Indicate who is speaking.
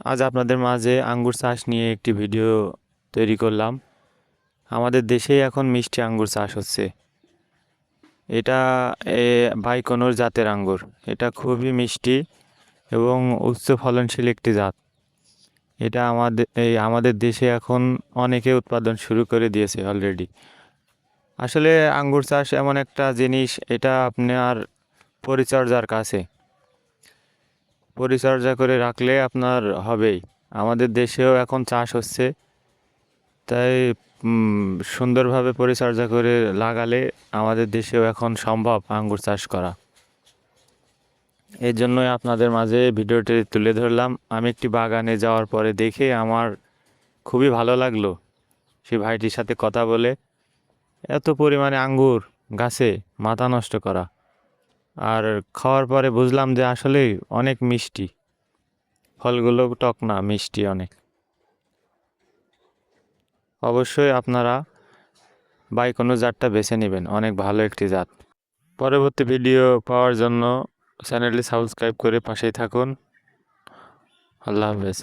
Speaker 1: আজ আপনাদের মাঝে আঙ্গুর চাষ নিয়ে একটি ভিডিও তৈরি করলাম। আমাদের দেশেই এখন মিষ্টি আঙ্গুর চাষ হচ্ছে। এটা বাইকোনোর জাতের আঙ্গুর। এটা খুবই মিষ্টি এবং উচ্চ ফলনশীল একটি জাত। এটা আমাদের দেশে এখন অনেকে উৎপাদন শুরু করে দিয়েছে অলরেডি। আসলে আঙ্গুর চাষ এমন একটা জিনিস, এটা আপনার পরিচর্যার কাছে। পরিচর্যা করে রাখলে আপনার হবেই। আমাদের দেশেও এখন চাষ হচ্ছে, তাই সুন্দরভাবে পরিচর্যা করে লাগালে আমাদের দেশেও এখন সম্ভব আঙ্গুর চাষ করা। এই জন্যই আপনাদের মাঝে ভিডিওটি তুলে ধরলাম। আমি একটি বাগানে যাওয়ার পরে দেখে আমার খুবই ভালো লাগলো। সেই ভাইটির সাথে কথা বলে এত পরিমাণে আঙ্গুর গাছে, মাথা নষ্ট করা। আর খাওয়ার পরে বুঝলাম যে আসলেই অনেক মিষ্টি। ফলগুলো টক না, মিষ্টি অনেক। অবশ্যই আপনারা বাইকোনো জাতটা বেছে নেবেন, অনেক ভালো একটি জাত। পরবর্তী ভিডিও পাওয়ার জন্য চ্যানেলটি সাবস্ক্রাইব করে পাশেই থাকুন। আল্লাহ হাফেজ।